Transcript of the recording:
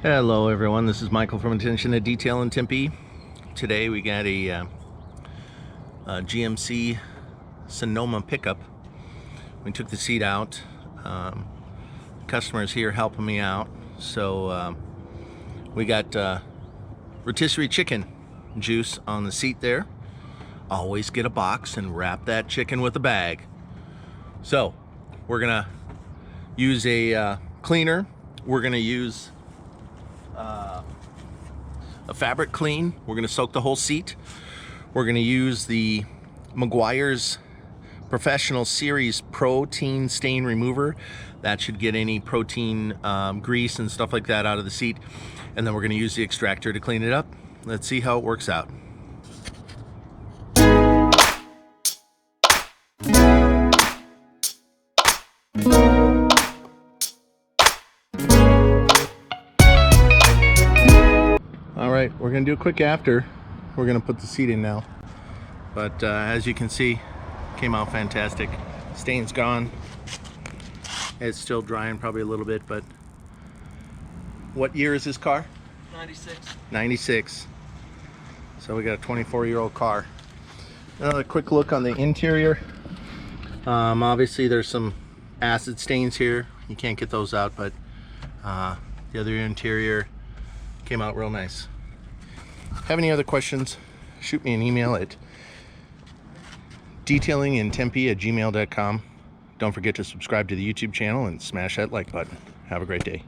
Hello everyone, this is Michael from Attention to Detail in Tempe. Today we got a GMC Sonoma pickup. We took the seat out. Customers here helping me out. So we got rotisserie chicken juice on the seat there. Always get a box and wrap that chicken with a bag. So we're gonna use a cleaner. We're gonna use a fabric clean. We're going to soak the whole seat. We're going to use the Meguiar's Professional Series Protein Stain Remover. That should get any protein grease and stuff like that out of the seat. And then we're going to use the extractor to clean it up. Let's see how it works out. All right, we're gonna do a quick after. We're gonna put the seat in now. But as you can see, came out fantastic. Stain's gone. It's still drying probably a little bit, but what year is this car? 96. 96. So we got a 24-year-old car. Another quick look on the interior. Obviously there's some acid stains here. You can't get those out, but the other interior came out real nice. Have any other questions? Shoot me an email at detailingintempe@gmail.com. Don't forget to subscribe to the YouTube channel and smash that like button. Have a great day.